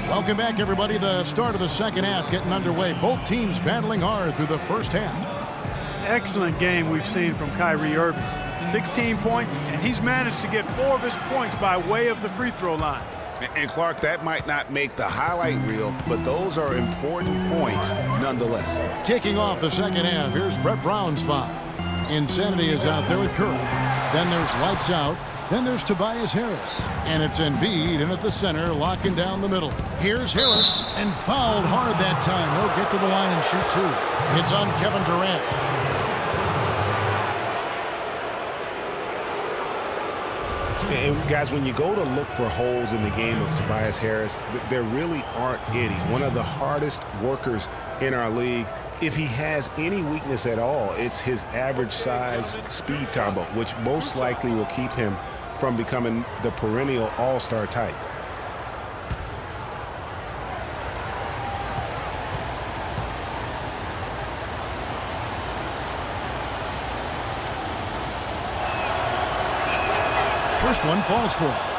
Welcome back, everybody. The start of the second half getting underway. Both teams battling hard through the first half. Excellent game we've seen from Kyrie Irving. 16 points, and he's managed to get 4 of his points by way of the free throw line. And Clark, that might not make the highlight reel, but those are important points nonetheless. Kicking off the second half, here's Brett Brown's foul. Insanity is out there with Curry. Then there's lights out. Then there's Tobias Harris. And it's Embiid in at the center, locking down the middle. Here's Harris, and fouled hard that time. He'll get to the line and shoot 2. It's on Kevin Durant. And guys, when you go to look for holes in the game of Tobias Harris, there really aren't any. One of the hardest workers in our league. If he has any weakness at all, it's his average size speed combo, which most likely will keep him from becoming the perennial all-star type. First one falls for him.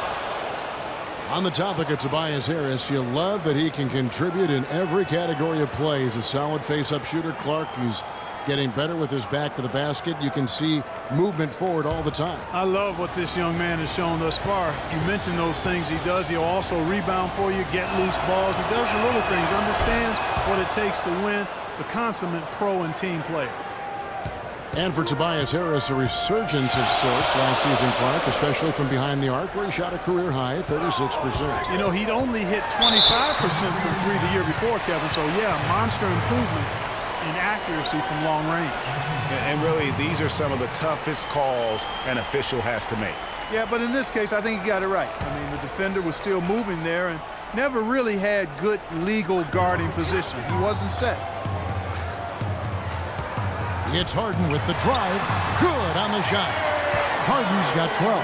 On the topic of Tobias Harris, you love that he can contribute in every category of play. He's a solid face-up shooter. Clark, he's getting better with his back to the basket. You can see movement forward all the time. I love what this young man has shown thus far. You mentioned those things he does. He'll also rebound for you, get loose balls. He does the little things, understands what it takes to win, the consummate pro and team player. And for Tobias Harris, a resurgence of sorts last season, Clark, especially from behind the arc, where he shot a career-high 36%. You know, he'd only hit 25% from 3 the year before, Kevin. So, yeah, monster improvement in accuracy from long range. And really, these are some of the toughest calls an official has to make. Yeah, but in this case, I think he got it right. I mean, the defender was still moving there and never really had good legal guarding position. He wasn't set. It's Harden with the drive. Good on the shot. Harden's got 12.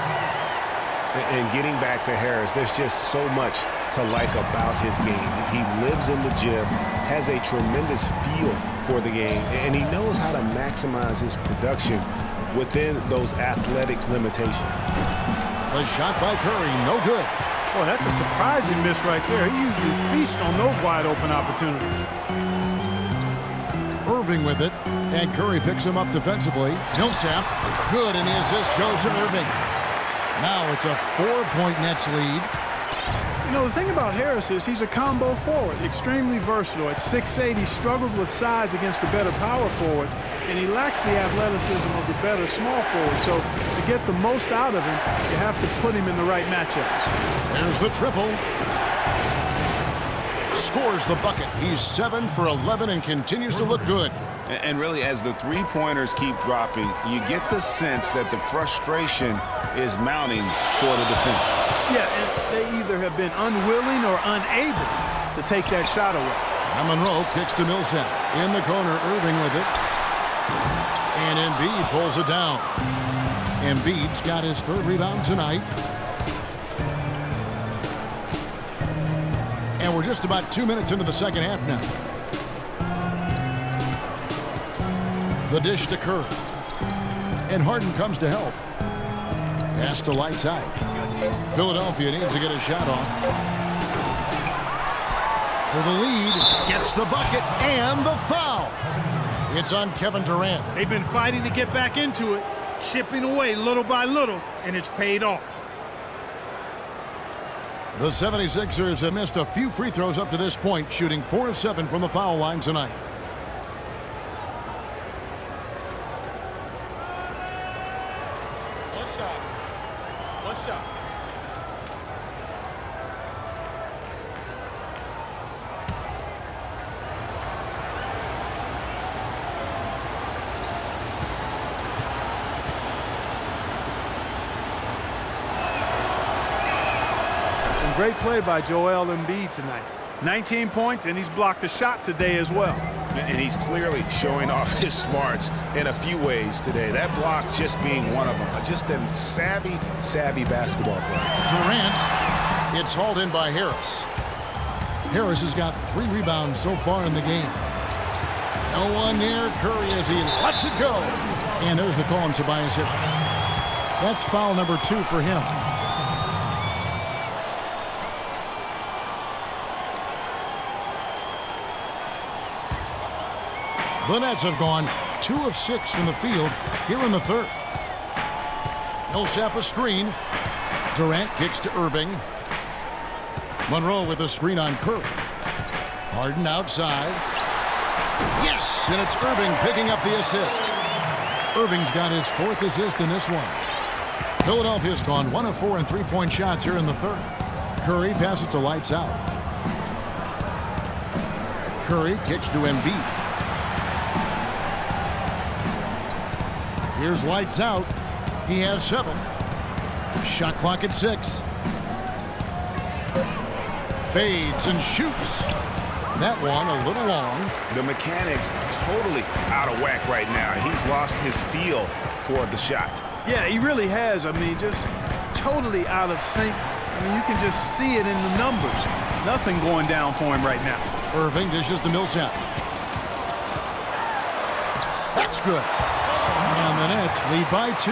And getting back to Harris, there's just so much to like about his game. He lives in the gym, has a tremendous feel for the game, and he knows how to maximize his production within those athletic limitations. The shot by Curry, no good. Boy, that's a surprising miss right there. He usually feasts on those wide open opportunities. Irving with it, and Curry picks him up defensively. Millsap, good, and the assist goes to Irving. Now it's a 4-point Nets lead. You know, the thing about Harris is he's a combo forward, extremely versatile. At 6'8", he struggles with size against the better power forward, and he lacks the athleticism of the better small forward. So to get the most out of him, you have to put him in the right matchups. There's the triple. Scores the bucket. He's 7 for 11 and continues to look good. And really, as the three-pointers keep dropping, you get the sense that the frustration is mounting for the defense. Yeah, and they either have been unwilling or unable to take that shot away. Now Monroe kicks to Millsap. In the corner, Irving with it. And Embiid pulls it down. Embiid's got his 3rd rebound tonight. And we're just about 2 minutes into the second half now. The dish to Curry. And Harden comes to help. Pass to lights out. Philadelphia needs to get a shot off. For the lead, gets the bucket and the foul. It's on Kevin Durant. They've been fighting to get back into it, chipping away little by little, and it's paid off. The 76ers have missed a few free throws up to this point, shooting 4 of 7 from the foul line tonight. One shot. Great play by Joel Embiid tonight. 19 points, and he's blocked a shot today as well. And he's clearly showing off his smarts in a few ways today. That block just being one of them. Just a savvy basketball player. Durant, it's hauled in by Harris. Harris has got 3 rebounds so far in the game. No one near Curry as he lets it go. And there's the call on Tobias Harris. That's foul number 2 for him. The Nets have gone 2 of 6 from the field here in the third. Millsap a screen. Durant kicks to Irving. Monroe with a screen on Curry. Harden outside. Yes, and it's Irving picking up the assist. Irving's got his 4th assist in this one. Philadelphia's gone 1 of 4 in three-point shots here in the third. Curry passes to Lights Out. Curry kicks to Embiid. Here's Lights Out. He has 7. Shot clock at 6. Fades and shoots. That one a little long. The mechanics totally out of whack right now. He's lost his feel for the shot. Yeah, he really has. I mean, just totally out of sync. I mean, you can just see it in the numbers. Nothing going down for him right now. Irving dishes to Millsap. That's good. And the Nets lead by 2.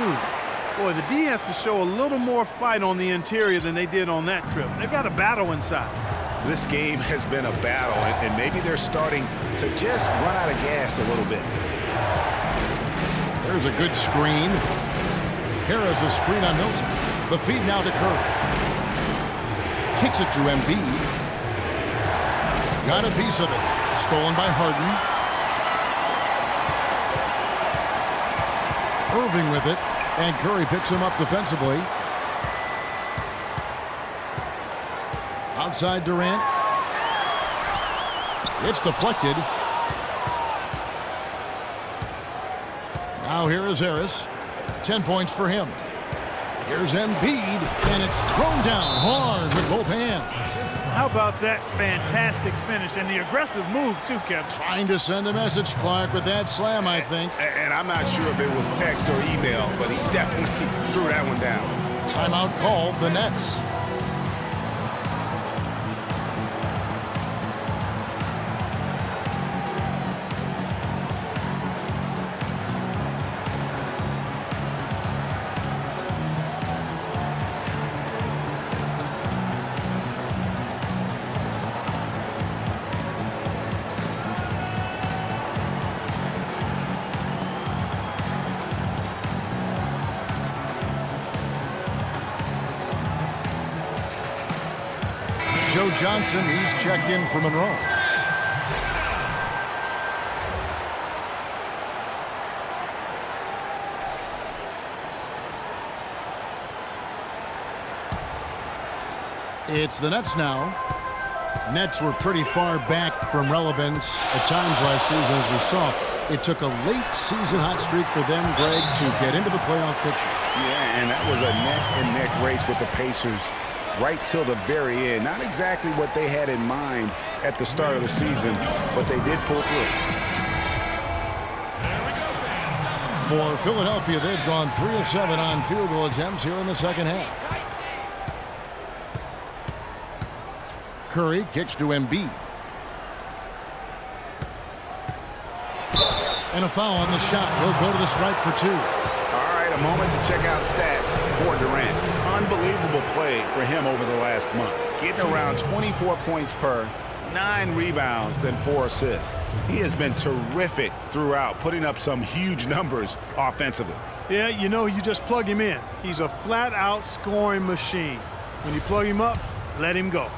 Boy, the D has to show a little more fight on the interior than they did on that trip. They've got a battle inside. This game has been a battle, and maybe they're starting to just run out of gas a little bit. There's a good screen. Harris a screen on Millsap. The feed now to Curry. Kicks it to Embiid. Got a piece of it. Stolen by Harden. Irving with it. And Curry picks him up defensively. Outside Durant. It's deflected. Now here is Harris. 10 points for him. Here's Embiid, and it's thrown down hard with both hands. How about that fantastic finish and the aggressive move, too, Kevin? Trying to send a message, Clark, with that slam, I think. And I'm not sure if it was text or email, but he definitely threw that one down. Timeout called, the Nets. Joe Johnson, he's checked in for Monroe. It's the Nets now. Nets were pretty far back from relevance at times last season, as we saw. It took a late season hot streak for them, Greg, to get into the playoff picture. Yeah, and that was a neck-and-neck race with the Pacers right till the very end. Not exactly what they had in mind at the start of the season, but they did pull through. For Philadelphia, they've gone 3 of 7 on field goal attempts here in the second half. Curry kicks to Embiid. And a foul on the shot. He'll go to the stripe for 2. All right, a moment to check out stats for Durant. Unbelievable play for him over the last month. Getting around 24 points per, 9 rebounds, then 4 assists. He has been terrific throughout, putting up some huge numbers offensively. Yeah, you know, you just plug him in. He's a flat-out scoring machine. When you plug him up, let him go.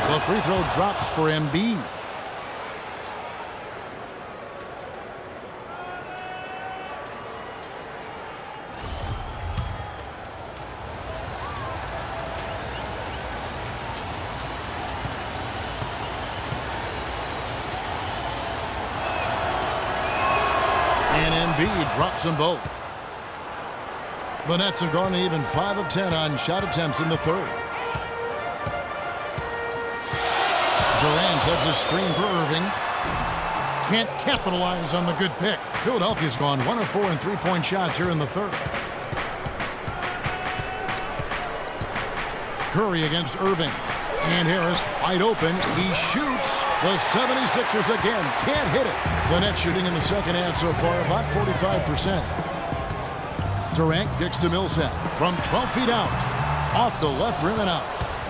The free throw drops for Embiid. And Embiid drops them both. The Nets have gone even 5 of 10 on shot attempts in the third. Durant sets a screen for Irving. Can't capitalize on the good pick. Philadelphia's gone 1 of 4 in three-point shots here in the third. Curry against Irving. And Harris wide open. He shoots. The 76ers again can't hit it. The Nets shooting in the second half so far about 45%. Durant kicks to Millsap from 12 feet out. Off the left rim and out.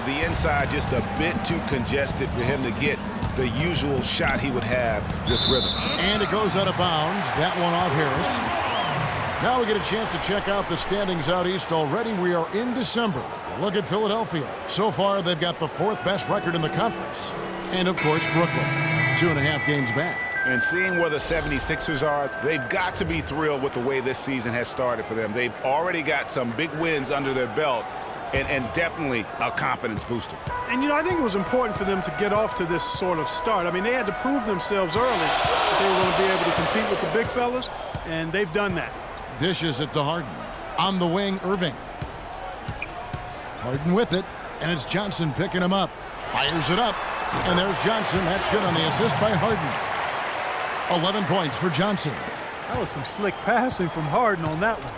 The inside just a bit too congested for him to get the usual shot he would have with rhythm. And it goes out of bounds. That one off Harris. Now we get a chance to check out the standings out east already. We are in December. Look at Philadelphia. So far, they've got the 4th best record in the conference. And, of course, Brooklyn, 2.5 games back. And seeing where the 76ers are, they've got to be thrilled with the way this season has started for them. They've already got some big wins under their belt and definitely a confidence booster. And, you know, I think it was important for them to get off to this sort of start. I mean, they had to prove themselves early that they were going to be able to compete with the big fellas, and they've done that. Dishes it to Harden. On the wing, Irving. Harden with it, and it's Johnson picking him up. Fires it up, and there's Johnson. That's good on the assist by Harden. 11 points for Johnson. That was some slick passing from Harden on that one.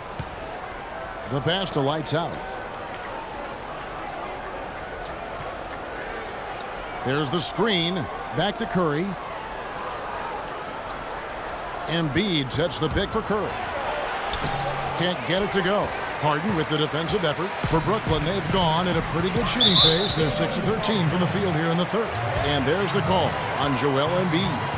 The pass to Lights out. There's the screen. Back to Curry. Embiid sets the pick for Curry. Can't get it to go. Harden with the defensive effort. For Brooklyn, they've gone at a pretty good shooting pace. They're 6 of 13 from the field here in the third. And there's the call on Joel Embiid.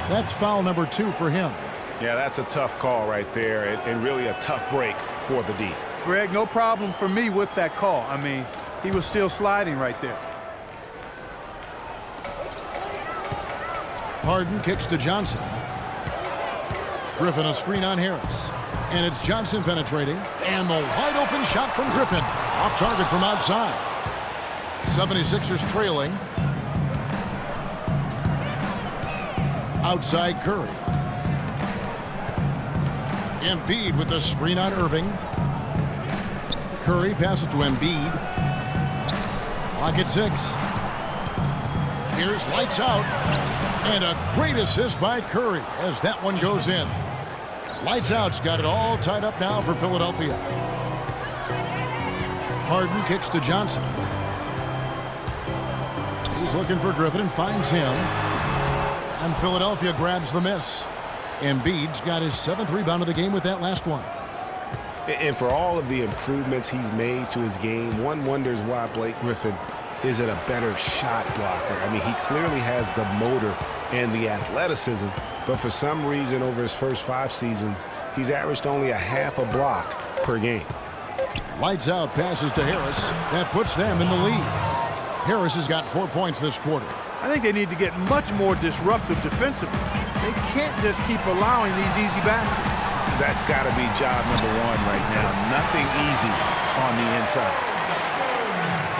That's foul number 2 for him. Yeah, that's a tough call right there and really a tough break for the D. Greg, no problem for me with that call. I mean, he was still sliding right there. Harden kicks to Johnson. Griffin a screen on Harris. And it's Johnson penetrating. And the wide open shot from Griffin. Off target from outside. 76ers trailing. Outside Curry. Embiid with the screen on Irving. Curry passes to Embiid. Clock at 6. Here's Lights out. And a great assist by Curry as that one goes in. Lights out's got it all tied up now for Philadelphia. Harden kicks to Johnson. He's looking for Griffin and finds him. And Philadelphia grabs the miss. Embiid's got his 7th rebound of the game with that last one. And for all of the improvements he's made to his game, one wonders why Blake Griffin isn't a better shot blocker. I mean, he clearly has the motor and the athleticism, but for some reason over his first 5 seasons, he's averaged only a half a block per game. Lights out passes to Harris. That puts them in the lead. Harris has got 4 points this quarter. I think they need to get much more disruptive defensively. They can't just keep allowing these easy baskets. That's got to be job number 1 right now. Nothing easy on the inside.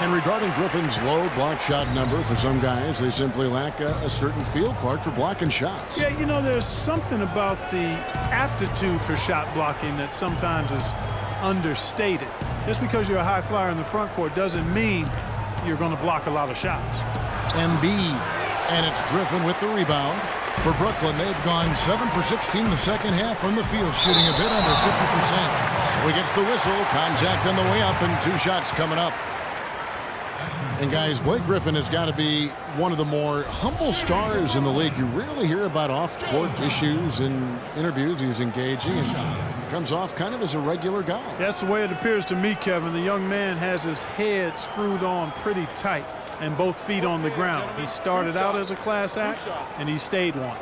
And regarding Griffin's low block shot number, for some guys, they simply lack a certain feel, Clark, for blocking shots. Yeah, you know, there's something about the aptitude for shot blocking that sometimes is understated. Just because you're a high flyer in the front court doesn't mean you're going to block a lot of shots. Embiid, and it's Griffin with the rebound. For Brooklyn, they've gone 7 for 16 in the second half from the field, shooting a bit under 50%. So he gets the whistle, contact on the way up, and 2 shots coming up. And guys, Blake Griffin has got to be one of the more humble stars in the league. You rarely hear about off-court issues in interviews. He's engaging and comes off kind of as a regular guy. That's the way it appears to me, Kevin. The young man has his head screwed on pretty tight and both feet on the ground. He started out as a class act, and he stayed one.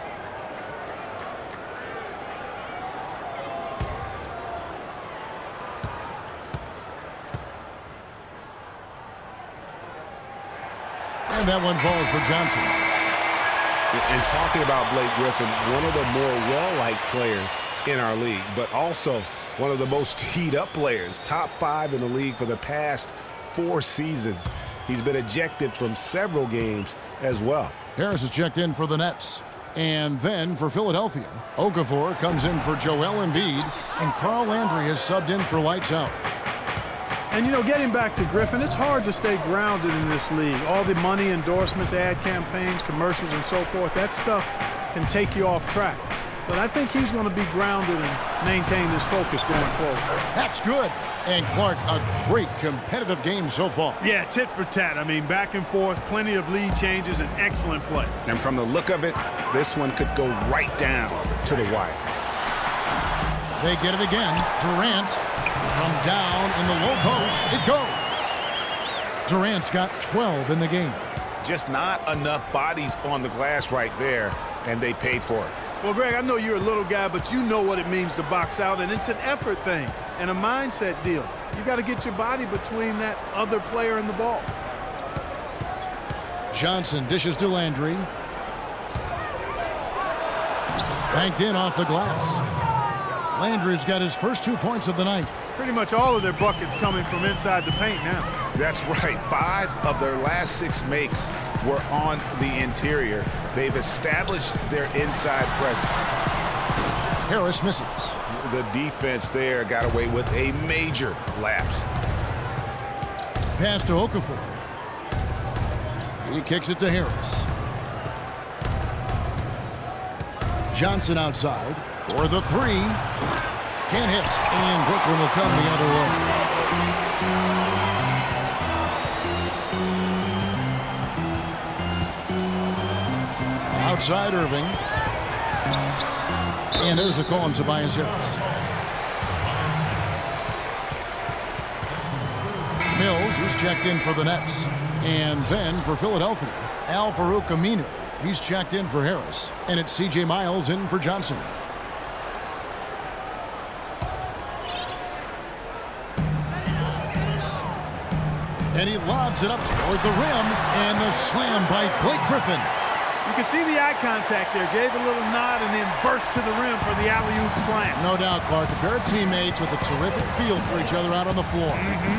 And that one falls for Johnson. And talking about Blake Griffin, one of the more well-liked players in our league, but also one of the most teed-up players, top 5 in the league for the past 4 seasons. He's been ejected from several games as well. Harris is checked in for the Nets. And then for Philadelphia, Okafor comes in for Joel Embiid, and Carl Landry is subbed in for Lights out. And, you know, getting back to Griffin, it's hard to stay grounded in this league. All the money, endorsements, ad campaigns, commercials, and so forth, that stuff can take you off track. But I think he's going to be grounded and maintain his focus going forward. That's good. And Clark, a great competitive game so far. Yeah, tit for tat. I mean, back and forth, plenty of lead changes, and excellent play. And from the look of it, this one could go right down to the wire. They get it again. Durant From down in the low post, it goes. Durant's got 12 in the game. Just not enough bodies on the glass right there, and they paid for it. Well, Greg, I know you're a little guy, but you know what it means to box out, and it's an effort thing and a mindset deal. You got to get your body between that other player and the ball. Johnson dishes to Landry. Banked in off the glass. Landry's got his first 2 points of the night. Pretty much all of their buckets coming from inside the paint now. That's right. 5 of their last 6 makes were on the interior. They've established their inside presence. Harris misses. The defense there got away with a major lapse. Pass to Okafor. He kicks it to Harris. Johnson outside for the 3. Can't hit, and Brooklyn will come the other way. Outside Irving. And there's the call on Tobias Harris. Mills, who's checked in for the Nets. And then for Philadelphia, Al-Farouq Aminu. He's checked in for Harris. And it's C.J. Miles in for Johnson. And he lobs it up toward the rim. And the slam by Blake Griffin. You can see the eye contact there. Gave a little nod and then burst to the rim for the alley-oop slam. No doubt, Clark. A pair of teammates with a terrific feel for each other out on the floor.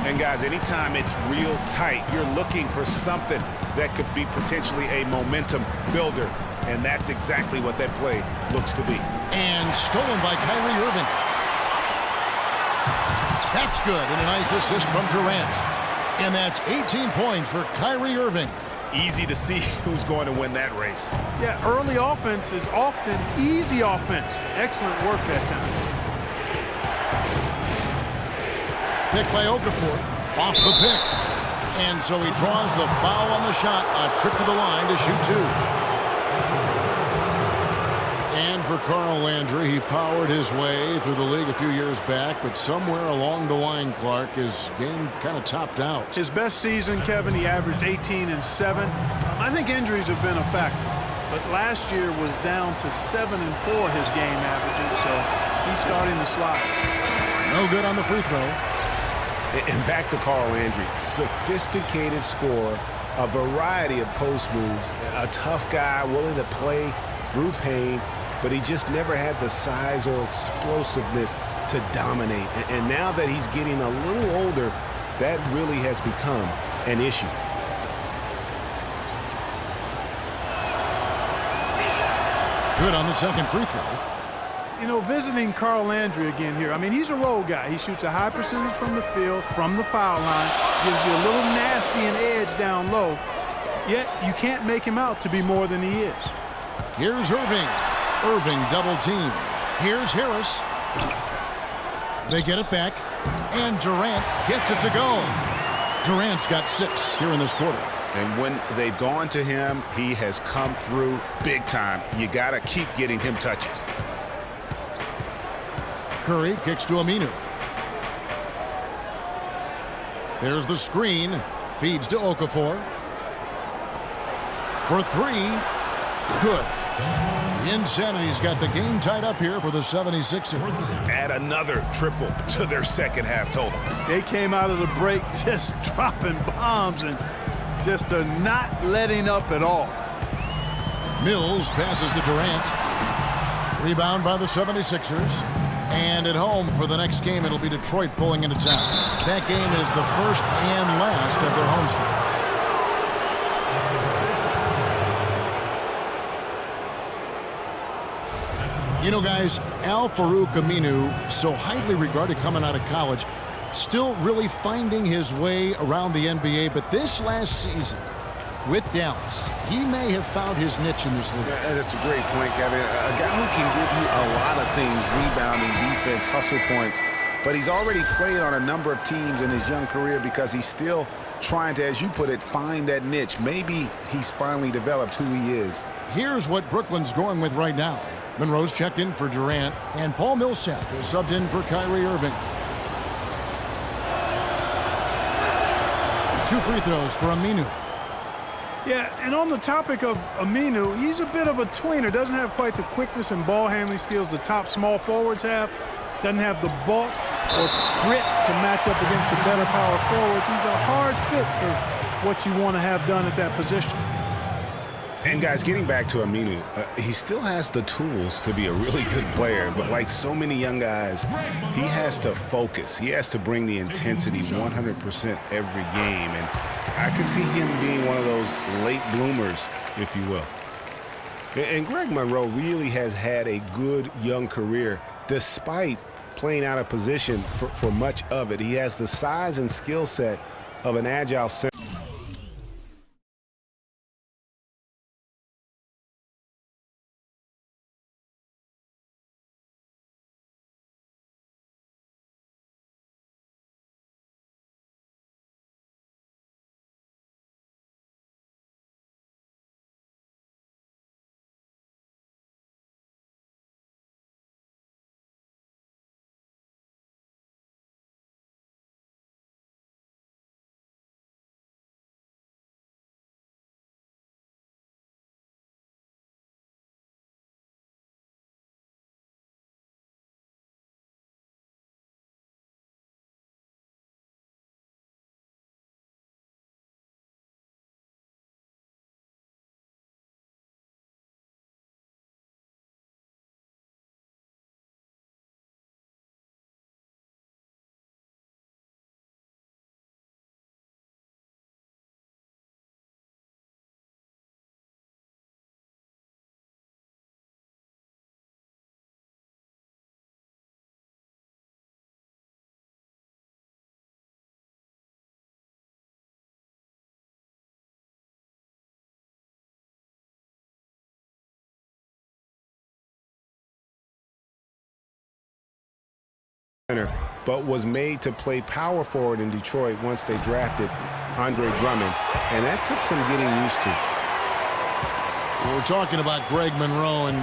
And, guys, anytime it's real tight, you're looking for something that could be potentially a momentum builder. And that's exactly what that play looks to be. And stolen by Kyrie Irving. That's good. And a nice assist from Durant. And that's 18 points for Kyrie Irving. Easy to see who's going to win that race. Yeah, early offense is often easy offense. Excellent work that time. Pick by Okafor. Off the pick. And so he draws the foul on the shot. A trip to the line to shoot 2. And for Carl Landry, he powered his way through the league a few years back, but somewhere along the line, Clark, his game kind of topped out. His best season, Kevin, he averaged 18 and 7. I think injuries have been a factor, but last year was down to 7 and 4 his game averages, so he's starting to slide. No good on the free throw. And back to Carl Landry, sophisticated scorer, a variety of post moves, a tough guy willing to play through pain, but he just never had the size or explosiveness to dominate. And now that he's getting a little older, that really has become an issue. Good on the second free throw. You know, visiting Carl Landry again here. I mean, he's a role guy. He shoots a high percentage from the field, from the foul line, gives you a little nasty and edge down low, yet you can't make him out to be more than he is. Here's Irving. Irving double team. Here's Harris. They get it back. And Durant gets it to go. Durant's got 6 here in this quarter. And when they've gone to him, he has come through big time. You got to keep getting him touches. Curry kicks to Aminu. There's the screen. Feeds to Okafor. For 3. Good. Insanity's got the game tied up here for the 76ers. Add another triple to their second half total. They came out of the break just dropping bombs and just are not letting up at all. Mills passes to Durant. Rebound by the 76ers. And at home for the next game, it'll be Detroit pulling into town. That game is the first and last of their homestand. You know, guys, Al-Farouq Aminu, so highly regarded coming out of college, still really finding his way around the NBA. But this last season, with Dallas, he may have found his niche in this league. That's a great point, Kevin. A guy who can give you a lot of things, rebounding, defense, hustle points. But he's already played on a number of teams in his young career because he's still trying to, as you put it, find that niche. Maybe he's finally developed who he is. Here's what Brooklyn's going with right now. Monroe's checked in for Durant, and Paul Millsap is subbed in for Kyrie Irving. 2 free throws for Aminu. Yeah, and on the topic of Aminu, he's a bit of a tweener. Doesn't have quite the quickness and ball handling skills the top small forwards have. Doesn't have the bulk or grit to match up against the better power forwards. He's a hard fit for what you want to have done at that position. And guys, getting back to Aminu, he still has the tools to be a really good player, but like so many young guys, he has to focus. He has to bring the intensity 100% every game, and I could see him being one of those late bloomers, if you will. And Greg Monroe really has had a good young career despite playing out of position for much of it. He has the size and skill set of an agile center. But was made to play power forward in Detroit once they drafted Andre Drummond, and that took some getting used to. We're talking about Greg Monroe, and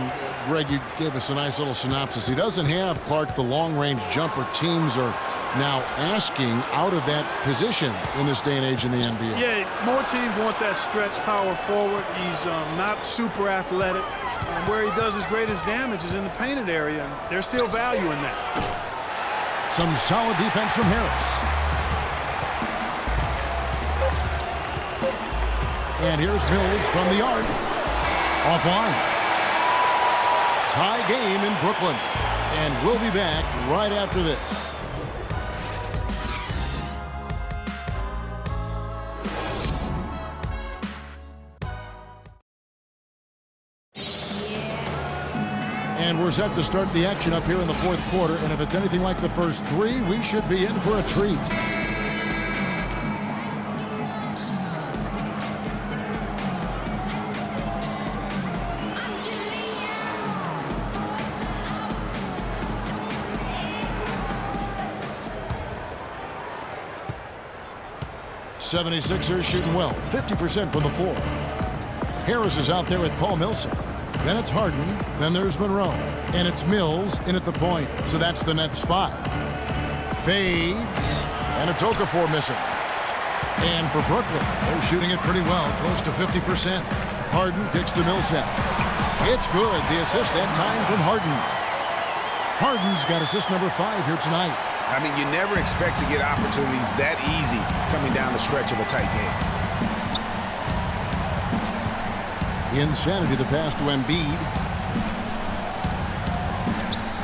Greg, you gave us a nice little synopsis. He doesn't have, Clark, the long-range jumper teams are now asking out of that position in this day and age in the NBA. Yeah, more teams want that stretch power forward. He's not super athletic. Where he does his greatest damage is in the painted area, and there's still value in that. Some solid defense from Harris. And here's Mills from the arc. Offline. Tie game in Brooklyn. And we'll be back right after this. And we're set to start the action up here in the fourth quarter. And if it's anything like the first three, we should be in for a treat. '76ers shooting well, 50% from the floor. Harris is out there with Paul Millsap. Then it's Harden, then there's Monroe, and it's Mills in at the point. So that's the Nets 5. Fades, and it's Okafor missing. And for Brooklyn, they're shooting it pretty well, close to 50%. Harden kicks to Millsap. It's good, the assist that time from Harden. Harden's got assist number 5 here tonight. I mean, you never expect to get opportunities that easy coming down the stretch of a tight game. Insanity the pass to Embiid.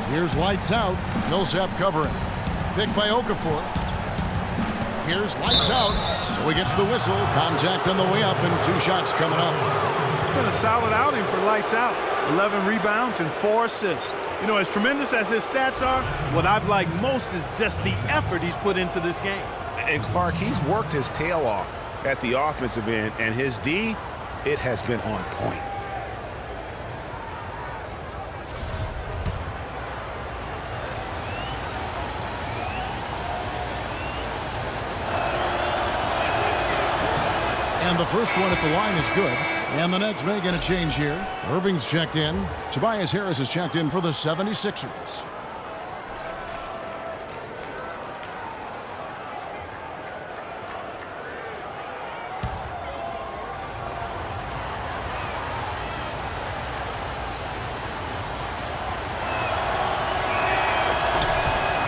Here's lights out. Millsap covering. Picked by Okafor. Here's lights out. So he gets the whistle. Contact on the way up and 2 shots coming up. It's been a solid outing for lights out. 11 rebounds and 4 assists. You know, as tremendous as his stats are, what I've liked most is just the effort he's put into this game. And Clark, he's worked his tail off at the offensive end, and his D, it has been on point. And the first one at the line is good. And the Nets making a change here. Irving's checked in. Tobias Harris is checked in for the 76ers.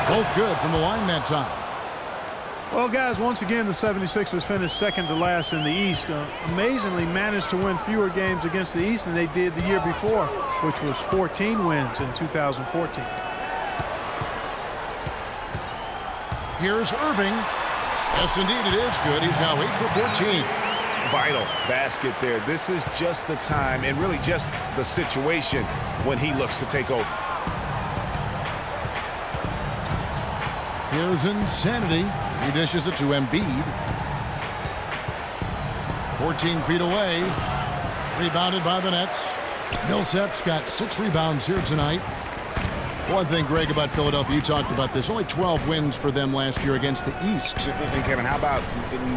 Both good from the line that time. Well, guys, once again, the 76ers finished second to last in the East. Amazingly managed to win fewer games against the East than they did the year before, which was 14 wins in 2014. Here's Irving. Yes, indeed, it is good. He's now 8 for 14. Vital basket there. This is just the time and really just the situation when he looks to take over. Here's Insanity. He dishes it to Embiid. 14 feet away. Rebounded by the Nets. Millsap's got 6 rebounds here tonight. One thing, Greg, about Philadelphia, you talked about this. Only 12 wins for them last year against the East. And Kevin, how about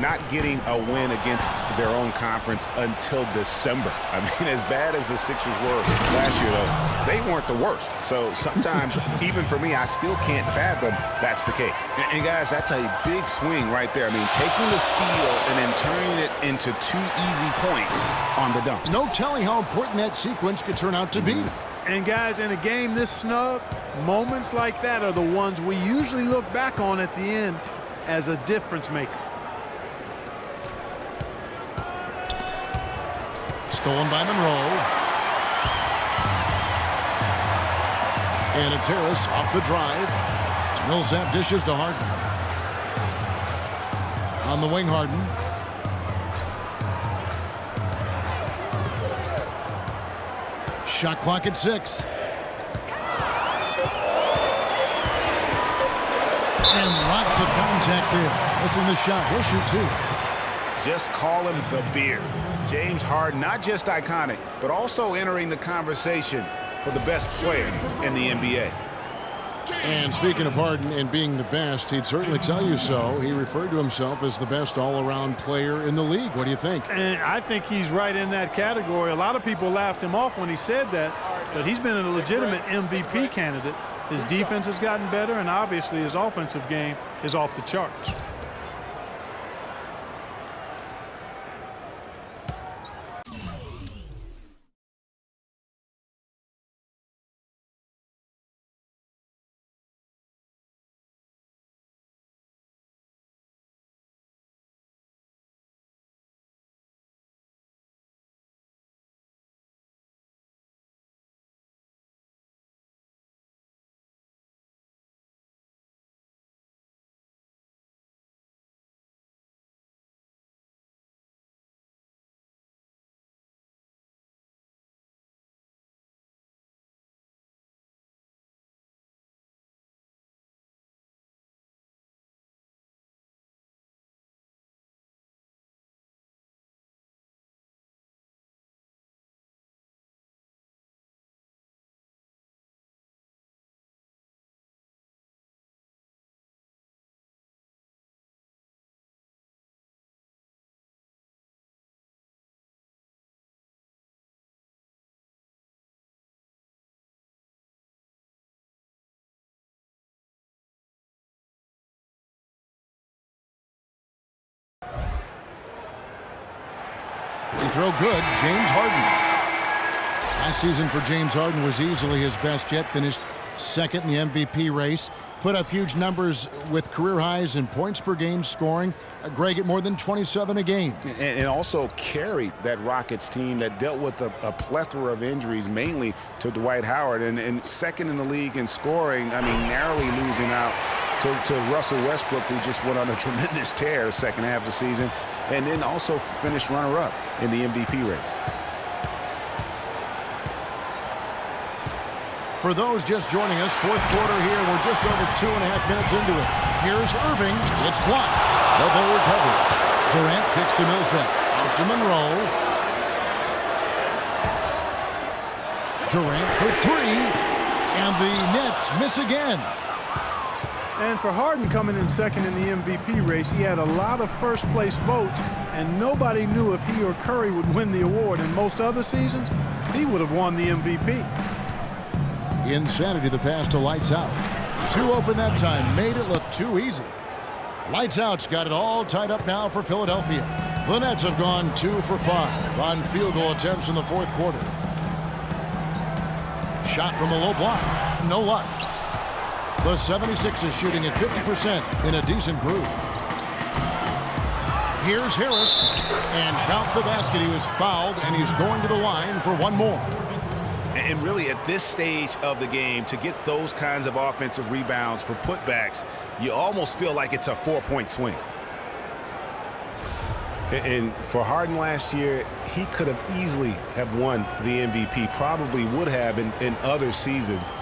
not getting a win against their own conference until December? I mean, as bad as the Sixers were last year, though, they weren't the worst. So sometimes, even for me, I still can't fathom that's the case. And guys, that's a big swing right there. I mean, taking the steal and then turning it into 2 easy points on the dunk. No telling how important that sequence could turn out to be. And guys, in a game this snug, moments like that are the ones we usually look back on at the end as a difference maker. Stolen by Monroe. And it's Harris off the drive. Millsap dishes to Harden. On the wing, Harden. Shot clock at 6. And lots of contact there. Missing the shot. He'll shoot 2. Just call him the beard. James Harden, not just iconic, but also entering the conversation for the best player in the NBA. And speaking of Harden and being the best, he'd certainly tell you so. He referred to himself as the best all-around player in the league. What do you think? And I think he's right in that category. A lot of people laughed him off when he said that, but he's been a legitimate MVP candidate. His defense has gotten better, and obviously his offensive game is off the charts. He throw good. James Harden. Last season for James Harden was easily his best yet. Finished second in the MVP race. Put up huge numbers with career highs in points per game, scoring. Greg at more than 27 a game. And also carried that Rockets team that dealt with a plethora of injuries, mainly to Dwight Howard. And second in the league in scoring, I mean, narrowly losing out to Russell Westbrook, who just went on a tremendous tear the second half of the season. And then also finished runner-up in the MVP race. For those just joining us, fourth quarter here. We're just over 2.5 minutes into it. Here's Irving. It's blocked. They'll recover. Durant kicks to Millsap. Out to Monroe. Durant for 3. And the Nets miss again. And for Harden coming in second in the MVP race, he had a lot of first-place votes, and nobody knew if he or Curry would win the award. In most other seasons, he would have won the MVP. Insanity, the pass to Lights Out. 2 open that time, made it look too easy. Lights Out's got it all tied up now for Philadelphia. The Nets have gone 2 for 5 on field goal attempts in the fourth quarter. Shot from the low block. No luck. The 76ers shooting at 50% in a decent groove. Here's Harris, and count the basket. He was fouled, and he's going to the line for one more. And really, at this stage of the game, to get those kinds of offensive rebounds for putbacks, you almost feel like it's a 4-point swing. And for Harden last year, he could have easily have won the MVP, probably would have in other seasons.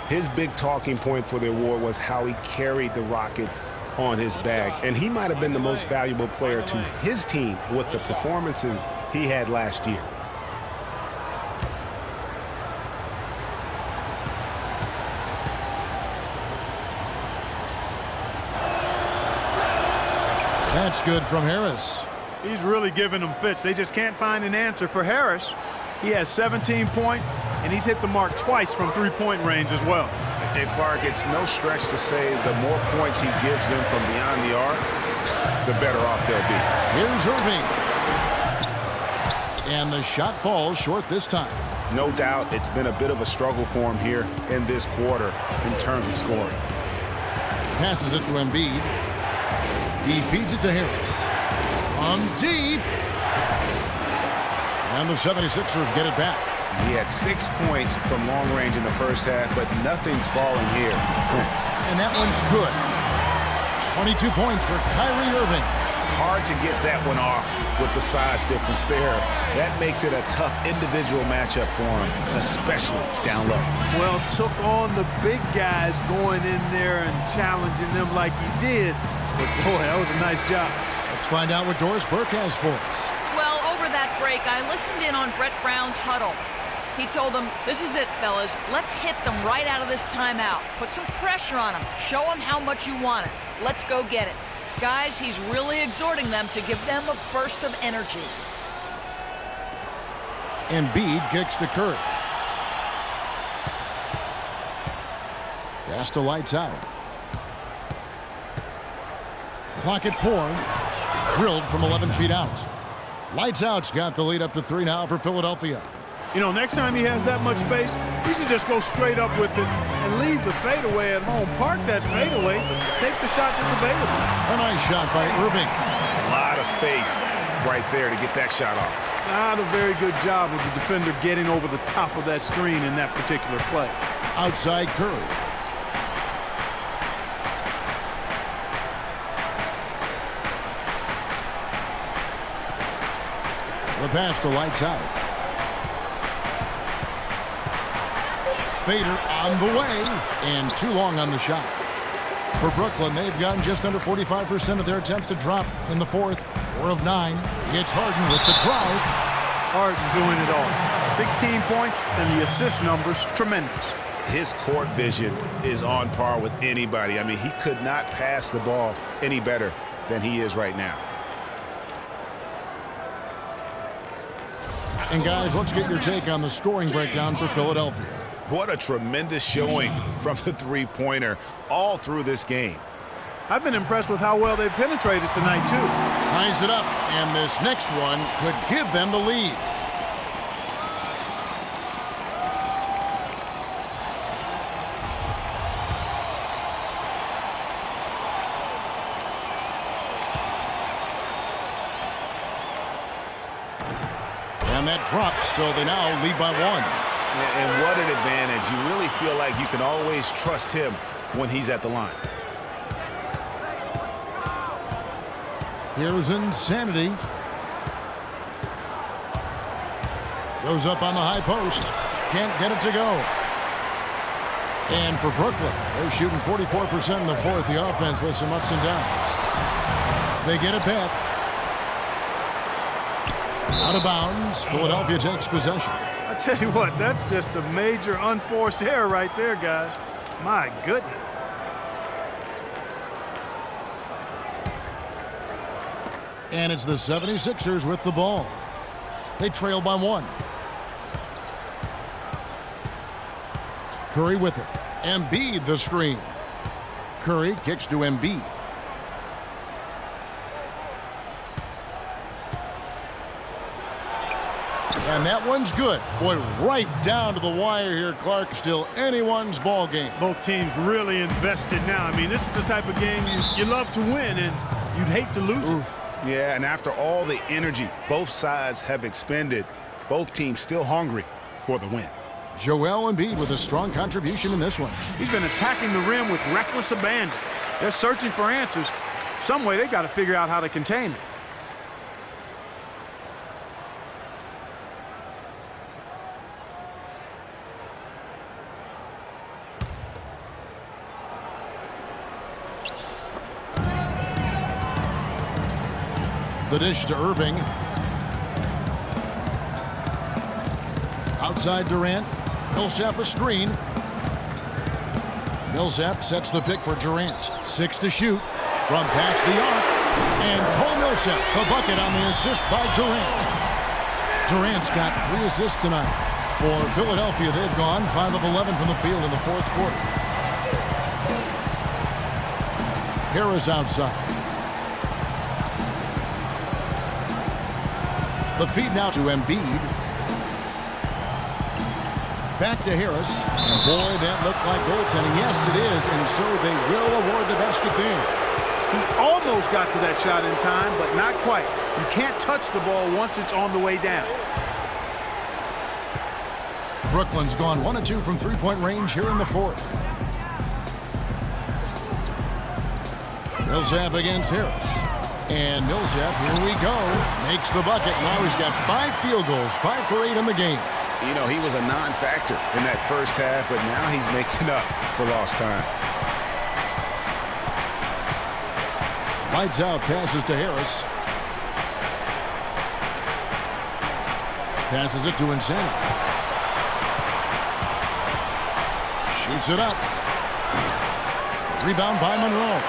His big talking point for the award was how he carried the Rockets on his back. And he might have been the most valuable player to his team with the performances he had last year. That's good from Harris. He's really giving them fits. They just can't find an answer for Harris. He has 17 points, and he's hit the mark twice from three-point range as well. And Clark, it's no stretch to say the more points he gives them from beyond the arc, the better off they'll be. Here's Irving. And the shot falls short this time. No doubt it's been a bit of a struggle for him here in this quarter in terms of scoring. Passes it to Embiid. He feeds it to Harris. On deep. And the 76ers get it back. He had 6 points from long range in the first half, but nothing's fallen here since. And that one's good. 22 points for Kyrie Irving. Hard to get that one off with the size difference there. That makes it a tough individual matchup for him, especially down low. Well, took on the big guys going in there and challenging them like he did. But boy, that was a nice job. Let's find out what Doris Burke has for us. Well, over that break, I listened in on Brett Brown's huddle. He told them, this is it, fellas. Let's hit them right out of this timeout. Put some pressure on them. Show them how much you want it. Let's go get it. Guys, he's really exhorting them to give them a burst of energy. Embiid kicks to Curry. Pass to lights out. Clock at 4. Drilled from 11 feet out. Lights out's got the lead up to 3 now for Philadelphia. You know, next time he has that much space, he should just go straight up with it and leave the fadeaway at home. Park that fadeaway, take the shot that's available. A nice shot by Irving. A lot of space right there to get that shot off. Not a very good job of the defender getting over the top of that screen in that particular play. Outside Curry. The pass to lights out. Fader on the way, and too long on the shot. For Brooklyn, they've gotten just under 45% of their attempts to drop in the fourth. 4 of 9. It's Harden with the drive. Harden doing it all. 16 points, and the assist numbers tremendous. His court vision is on par with anybody. I mean, he could not pass the ball any better than he is right now. And guys, let's get your take on the scoring breakdown for Philadelphia. What a tremendous showing from the three-pointer all through this game. I've been impressed with how well they've penetrated tonight, too. Ties it up, and this next one could give them the lead. And that drops, so they now lead by 1. And what an advantage. You really feel like you can always trust him when he's at the line. Here's Insanity. Goes up on the high post. Can't get it to go. And for Brooklyn, they're shooting 44% in the fourth. The offense with some ups and downs. They get it back. Out of bounds. Philadelphia takes possession. I tell you what, that's just a major unforced error right there, guys. My goodness. And it's the 76ers with the ball. They trail by 1. Curry with it. Embiid the screen. Curry kicks to Embiid. And that one's good. Boy, right down to the wire here, Clark. Still anyone's ball game. Both teams really invested now. I mean, this is the type of game you love to win, and you'd hate to lose it. Yeah, and after all the energy both sides have expended, both teams still hungry for the win. Joel Embiid with a strong contribution in this one. He's been attacking the rim with reckless abandon. They're searching for answers. Some way they've got to figure out how to contain it. The dish to Irving. Outside Durant. Millsap a screen. Millsap sets the pick for Durant. 6 to shoot from past the arc. And Paul Millsap, the bucket on the assist by Durant. Durant's got 3 assists tonight. For Philadelphia, they've gone 5 of 11 from the field in the fourth quarter. Harris outside. The feed now to Embiid. Back to Harris. And boy, that looked like goaltending. Yes, it is. And so they will award the basket there. He almost got to that shot in time, but not quite. You can't touch the ball once it's on the way down. Brooklyn's gone 1 of 2 from three-point range here in the fourth. Millsap against Harris. And Millsap, here we go, makes the bucket. Now he's got 5 field goals, 5 for 8 in the game. You know, he was a non-factor in that first half, but now he's making up for lost time. Lights out, passes to Harris. Passes it to Insanity. Shoots it up. Rebound by Monroe.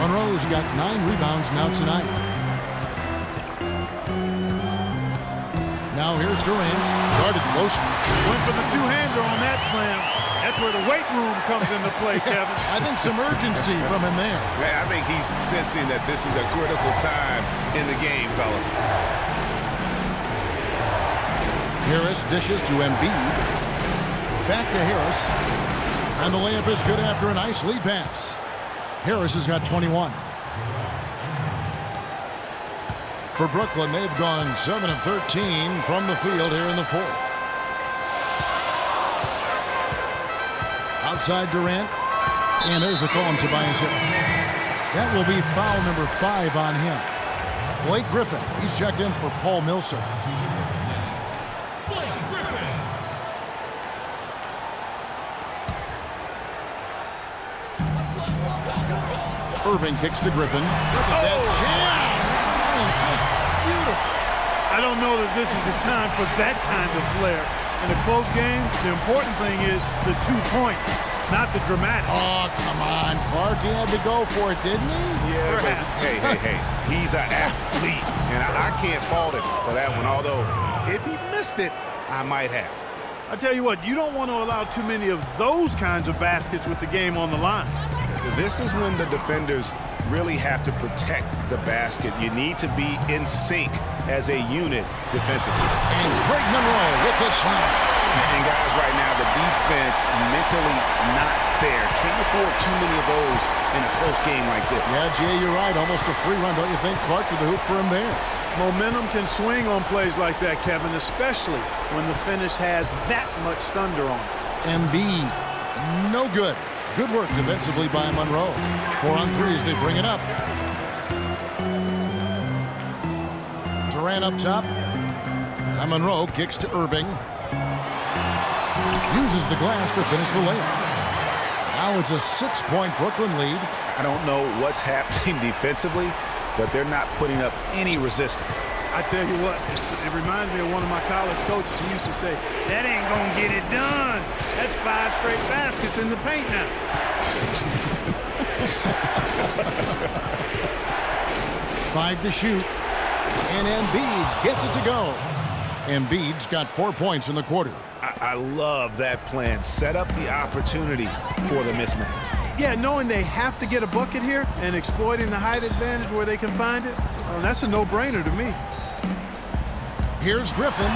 Monroe's got 9 rebounds now tonight. Now here's Durant. Started close. Went for the two-hander on that slam. That's where the weight room comes into play, Kevin. I think some urgency from him there. Man, I think he's sensing that this is a critical time in the game, fellas. Harris dishes to Embiid. Back to Harris. And the layup is good after a nice lead pass. Harris has got 21. For Brooklyn, they've gone 7 of 13 from the field here in the fourth. Outside Durant. And there's the call on Tobias Harris. That will be foul number 5 on him. Blake Griffin, he's checked in for Paul Millsap. Irving kicks to Griffin. Look at that jam! Just beautiful. I don't know that this is the time for that kind of flair. In a close game, the important thing is the 2 points, not the dramatic. Oh, come on, Clark. He had to go for it, didn't he? Yeah, but hey. He's an athlete, and I can't fault him for that one. Although, if he missed it, I might have. I tell you what, you don't want to allow too many of those kinds of baskets with the game on the line. This is when the defenders really have to protect the basket. You need to be in sync as a unit defensively. And Craig Monroe with the slam. And guys, right now, the defense mentally not there. Can't afford too many of those in a close game like this. Yeah, Jay, you're right. Almost a free run, don't you think? Clark to the hoop for him there. Momentum can swing on plays like that, Kevin, especially when the finish has that much thunder on it. Embiid, no good. Good work defensively by Monroe. 4 on 3 as they bring it up. Durant up top. And Monroe kicks to Irving. Uses the glass to finish the layup. Now it's a 6-point Brooklyn lead. I don't know what's happening defensively, but they're not putting up any resistance. I tell you what, it reminds me of one of my college coaches who used to say, that ain't gonna get it done. That's 5 straight baskets in the paint now. 5 to shoot. And Embiid gets it to go. Embiid's got 4 points in the quarter. I love that plan. Set up the opportunity for the mismatch. Yeah, knowing they have to get a bucket here and exploiting the height advantage where they can find it, well, that's a no-brainer to me. Here's Griffin.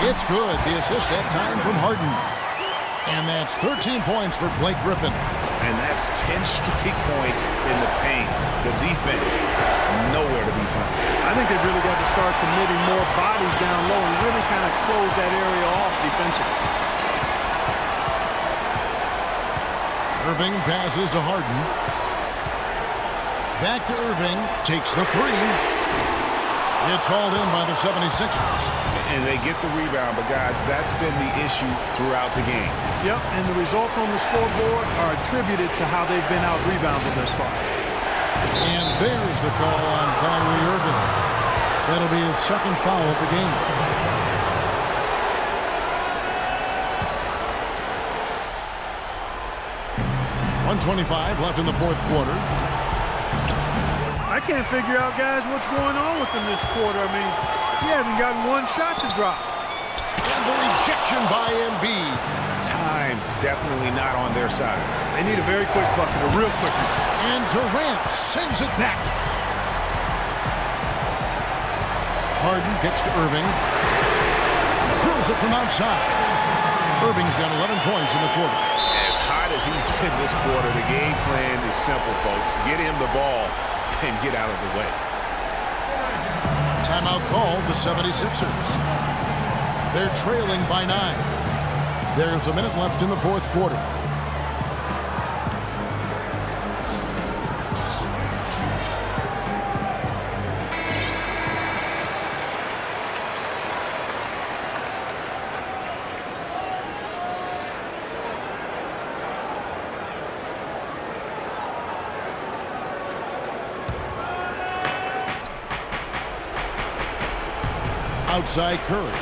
It's good. The assist that time from Harden. And that's 13 points for Blake Griffin. And that's 10 straight points in the paint. The defense, nowhere to be found. I think they've really got to start committing more bodies down low and really kind of close that area off defensively. Irving passes to Harden. Back to Irving. Takes the three. It's hauled in by the 76ers. And they get the rebound, but guys, that's been the issue throughout the game. Yep, and the results on the scoreboard are attributed to how they've been out-rebounded thus far. And there's the call on Kyrie Irving. That'll be his second foul of the game. .125 left in the fourth quarter. I can't figure out, guys, what's going on with him this quarter. I mean, he hasn't gotten one shot to drop. And the rejection by Embiid. Time definitely not on their side. They need a very quick bucket, a real quick one. And Durant sends it back. Harden kicks to Irving. Throws it from outside. Irving's got 11 points in the quarter. As hot as he's been this quarter, the game plan is simple, folks. Get him the ball and get out of the way. Timeout called the 76ers. They're trailing by 9. There's a minute left in the fourth quarter. Outside Curry.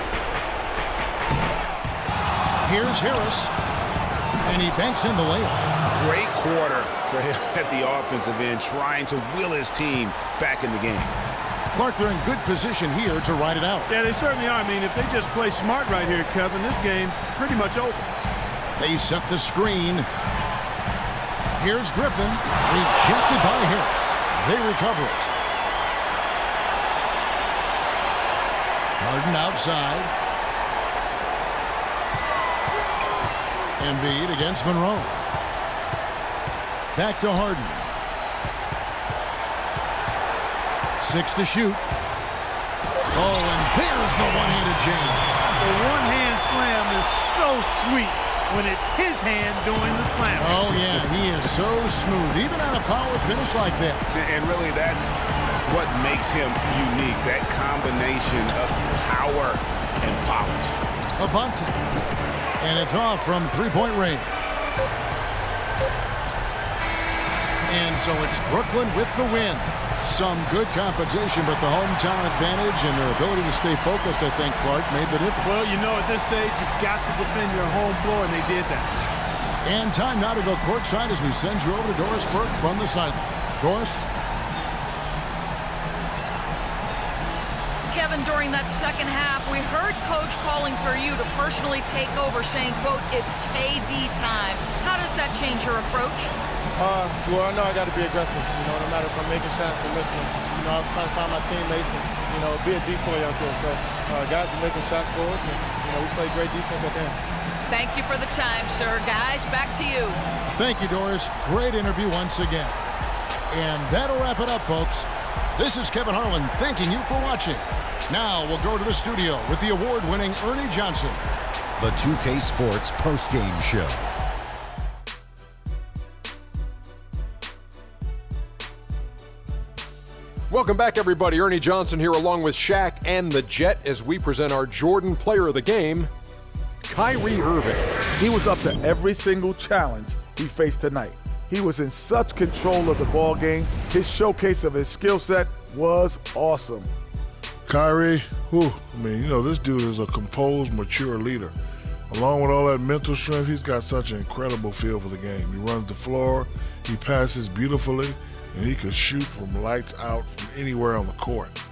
Here's Harris. And he banks in the layup. Great quarter for him at the offensive end, trying to will his team back in the game. Clark, they're in good position here to ride it out. Yeah, they certainly are. I mean, if they just play smart right here, Kevin, this game's pretty much over. They set the screen. Here's Griffin. Rejected by Harris. They recover it. Harden outside. Embiid against Monroe. Back to Harden. 6 to shoot. Oh, and there's the one-handed jam. The one-hand slam is so sweet when it's his hand doing the slam. Oh, yeah, he is so smooth, even on a power finish like that. And really, that's what makes him unique, that combination of power and polish. Avante. And it's off from three-point range. And so it's Brooklyn with the win. Some good competition, but the hometown advantage and their ability to stay focused, I think, Clark, made the difference. Well, you know, at this stage, you've got to defend your home floor, and they did that. And time now to go courtside as we send you over to Doris Burke from the sideline. Doris? Kevin, during that second half, we heard Coach calling for you to personally take over, saying, quote, it's KD time. How does that change your approach? Well, I know I got to be aggressive, no matter if I'm making shots or missing them. I was trying to find my teammates and, be a decoy out there. So, guys are making shots for us, and, we played great defense at the end. Thank you for the time, sir. Guys, back to you. Thank you, Doris. Great interview once again. And that'll wrap it up, folks. This is Kevin Harlan thanking you for watching. Now we'll go to the studio with the award-winning Ernie Johnson. The 2K Sports postgame show. Welcome back, everybody. Ernie Johnson here along with Shaq and the Jet as we present our Jordan Player of the Game, Kyrie Irving. He was up to every single challenge he faced tonight. He was in such control of the ball game. His showcase of his skill set was awesome. Kyrie, this dude is a composed, mature leader. Along with all that mental strength, he's got such an incredible feel for the game. He runs the floor, he passes beautifully, and he could shoot from lights out from anywhere on the court.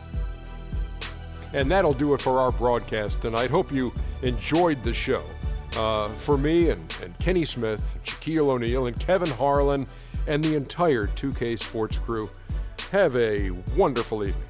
And that'll do it for our broadcast tonight. Hope you enjoyed the show. For me and Kenny Smith, Shaquille O'Neal, and Kevin Harlan, and the entire 2K Sports crew, have a wonderful evening.